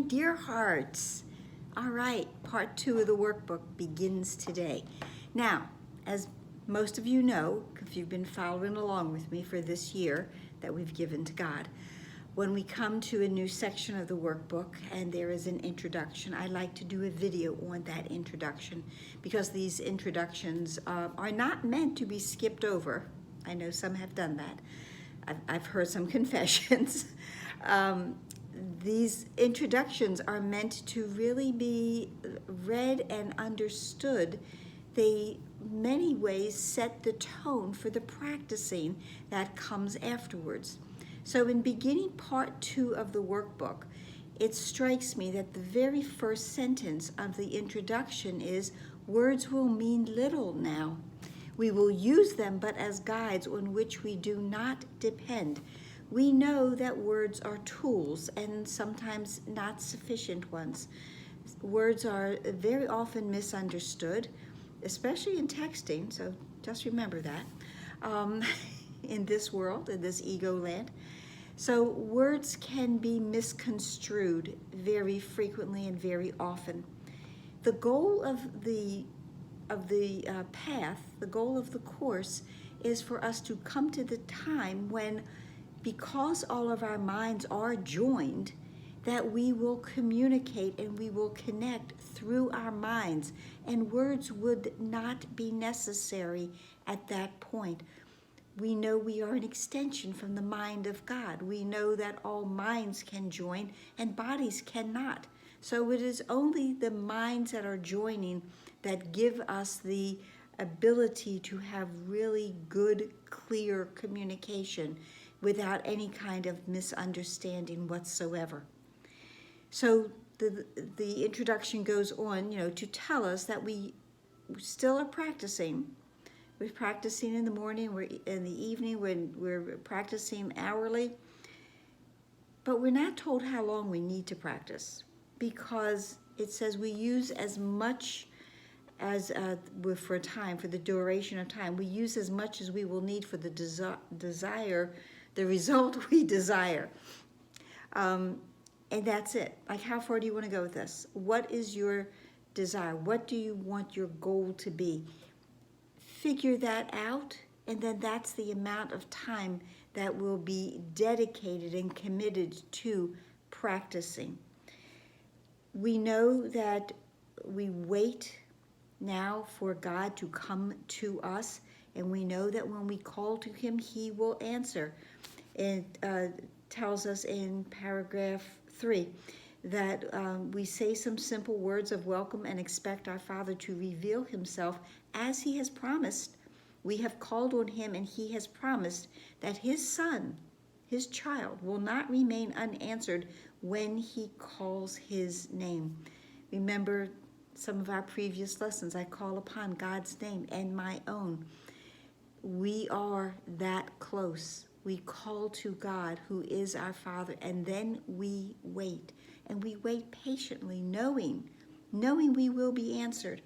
dear hearts. All right, part 2 of the workbook begins today. Now, as most of you know, if you've been following along with me for this year that we've given to God, when we come to a new section of the workbook and there is an introduction, I like to do a video on that introduction because these introductions are not meant to be skipped over. I know some have done that. I've heard some confessions. These introductions are meant to really be read and understood. They, many ways, set the tone for the practicing that comes afterwards. So in beginning part 2 of the workbook, it strikes me that the very first sentence of the introduction is, words will mean little now. We will use them but as guides on which we do not depend. We know that words are tools and sometimes not sufficient ones. Words are very often misunderstood, especially in texting, so just remember that, in this world, in this ego land. So words can be misconstrued very frequently and very often. The goal of the path, the goal of the course, is for us to come to the time when, because all of our minds are joined, that we will communicate and we will connect through our minds, and words would not be necessary at that point. We know we are an extension from the mind of God. We know that all minds can join and bodies cannot. So it is only the minds that are joining that give us the ability to have really good, clear communication without any kind of misunderstanding whatsoever. So the introduction goes on, to tell us that we still are practicing. We're practicing in the morning, we're in the evening, when we're practicing hourly. But we're not told how long we need to practice, because it says we use as much as for the duration of time. We use as much as we will need for the the result we desire. And that's it. Like, how far do you want to go with this? What is your desire? What do you want your goal to be? Figure that out, and then that's the amount of time that will be dedicated and committed to practicing. We know that we wait now for God to come to us, and we know that when we call to Him, He will answer. It tells us in paragraph 3 that we say some simple words of welcome and expect our Father to reveal Himself as He has promised. We have called on Him, and He has promised that His Son, His child, will not remain unanswered when He calls His name. Remember some of our previous lessons. I call upon God's name and my own. We are that close. We call to God, who is our Father, and then we wait. And we wait patiently, knowing we will be answered.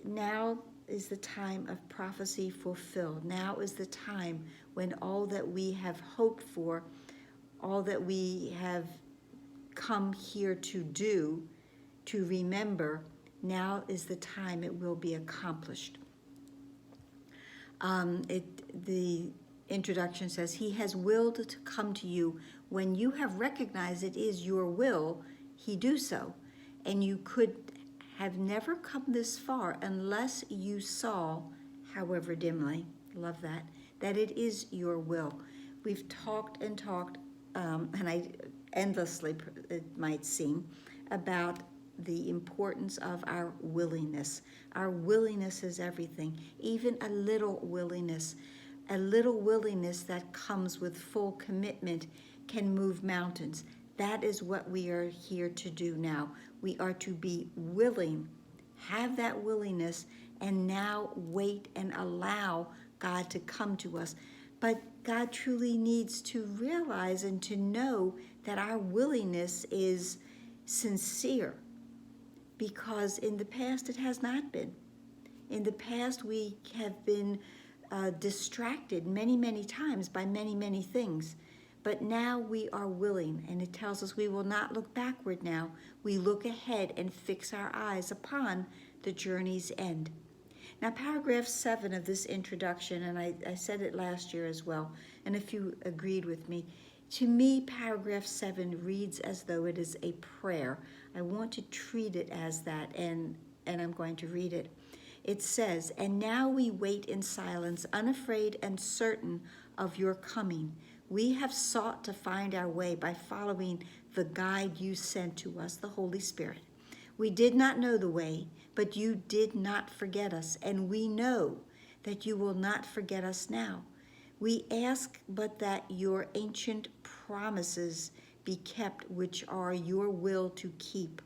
Now is the time of prophecy fulfilled. Now is the time when all that we have hoped for, all that we have come here to do, to remember, now is the time it will be accomplished. The introduction says, He has willed to come to you. When you have recognized it is your will, He do so. And you could have never come this far unless you saw, however dimly, love that it is your will. We've talked and talked, and I endlessly, it might seem, about the importance of our willingness. Our willingness is everything, even a little willingness. A little willingness that comes with full commitment can move mountains. That is what we are here to do now. We are to be willing, have that willingness, and now wait and allow God to come to us. But God truly needs to realize and to know that our willingness is sincere, because in the past it has not been. In the past we have been distracted many, many times by many, many things. But now we are willing, and it tells us we will not look backward now. We look ahead and fix our eyes upon the journey's end. Now, paragraph 7 of this introduction, and I said it last year as well, and if you agreed with me, to me, paragraph 7 reads as though it is a prayer. I want to treat it as that, and I'm going to read it. It says, "And now we wait in silence, unafraid and certain of your coming. We have sought to find our way by following the guide you sent to us, the Holy Spirit. We did not know the way, but you did not forget us, and we know that you will not forget us now. We ask but that your ancient promises be kept, which are your will to keep.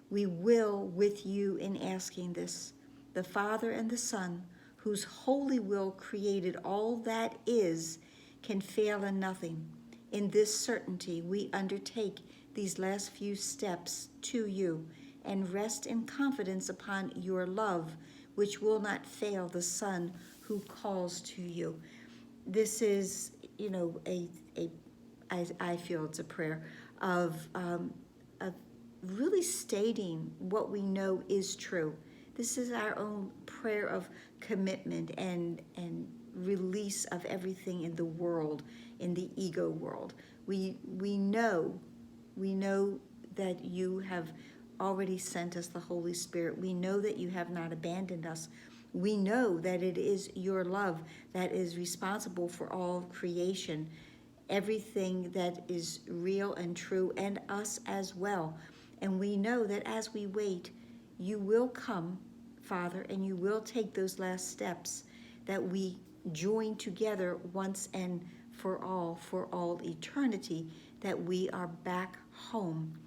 We will with you in asking this. The Father and the Son, whose holy will created all that is, can fail in nothing. In this certainty, we undertake these last few steps to you and rest in confidence upon your love, which will not fail the Son who calls to you." This is, I feel it's a prayer of really stating what we know is true. This is our own prayer of commitment and release of everything in the world, in the ego world. We know that you have already sent us the Holy Spirit. We know that you have not abandoned us. We know that it is your love that is responsible for all creation, everything that is real and true, and us as well. And we know that as we wait, you will come, Father, and you will take those last steps that we join together once and for all eternity, that we are back home.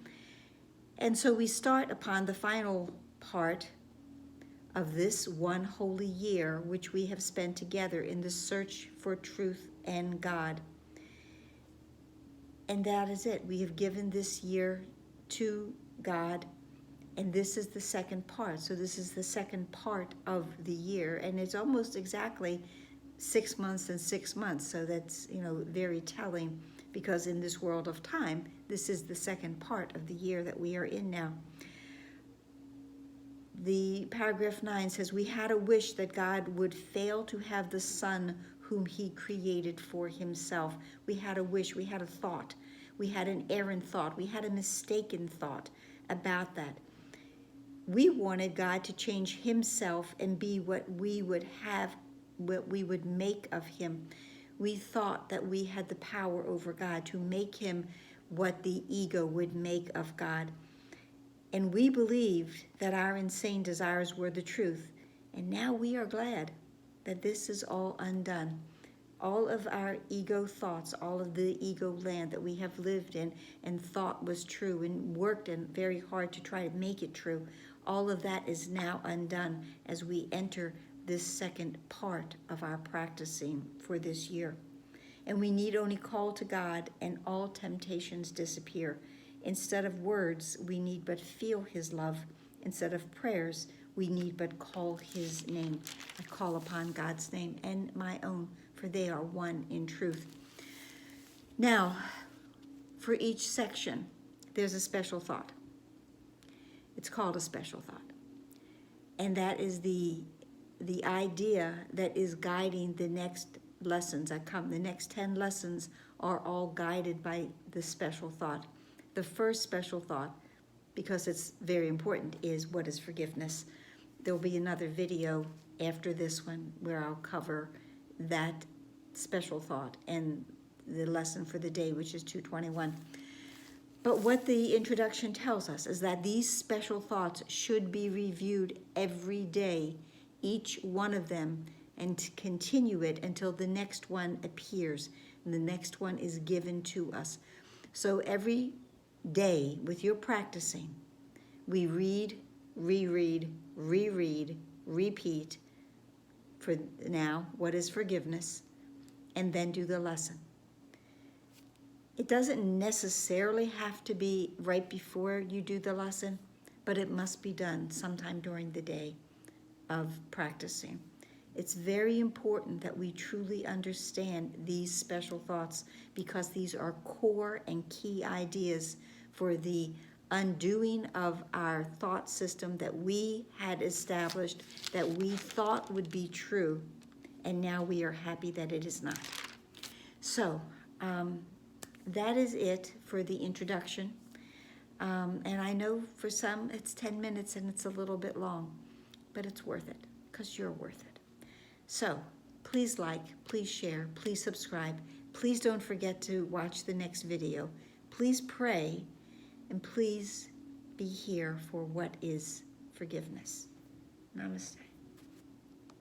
And so we start upon the final part of this one holy year, which we have spent together in the search for truth and God. And that is it. We have given this year to God, and this is the second part. So this is the second part of the year, and it's almost exactly 6 months and 6 months. So that's, very telling, because in this world of time, this is the second part of the year that we are in now. The paragraph 9 says, "We had a wish that God would fail to have the Son whom he created for himself." We had a wish, we had a thought, we had an errant thought, we had a mistaken thought about that. We wanted God to change himself and be what we would have, what we would make of him. We thought that we had the power over God to make him what the ego would make of God. And we believed that our insane desires were the truth. And now we are glad that this is all undone. All of our ego thoughts, all of the ego land that we have lived in and thought was true and worked very hard to try to make it true, all of that is now undone as we enter this second part of our practicing for this year. And we need only call to God, and all temptations disappear. Instead of words, we need but feel his love. Instead of prayers, we need but call his name. I call upon God's name and my own, for they are one in truth. Now, for each section, there's a special thought. It's called a special thought. And that is the idea that is guiding the next lessons that come. The next 10 lessons are all guided by the special thought. The first special thought, because it's very important, is what is forgiveness. There'll be another video after this one where I'll cover that special thought and the lesson for the day, which is 221. But what the introduction tells us is that these special thoughts should be reviewed every day, each one of them, and continue it until the next one appears and the next one is given to us. So every day with your practicing, we read, reread, reread, repeat for now what is forgiveness, and then do the lesson. It doesn't necessarily have to be right before you do the lesson, but it must be done sometime during the day of practicing. It's very important that we truly understand these special thoughts, because these are core and key ideas for the undoing of our thought system that we had established, that we thought would be true, and now we are happy that it is not. So, that is it for the introduction. And I know for some it's 10 minutes and it's a little bit long, but it's worth it, because you're worth it. So please like, please share, please subscribe. Please don't forget to watch the next video. Please pray, and please be here for what is forgiveness. Namaste.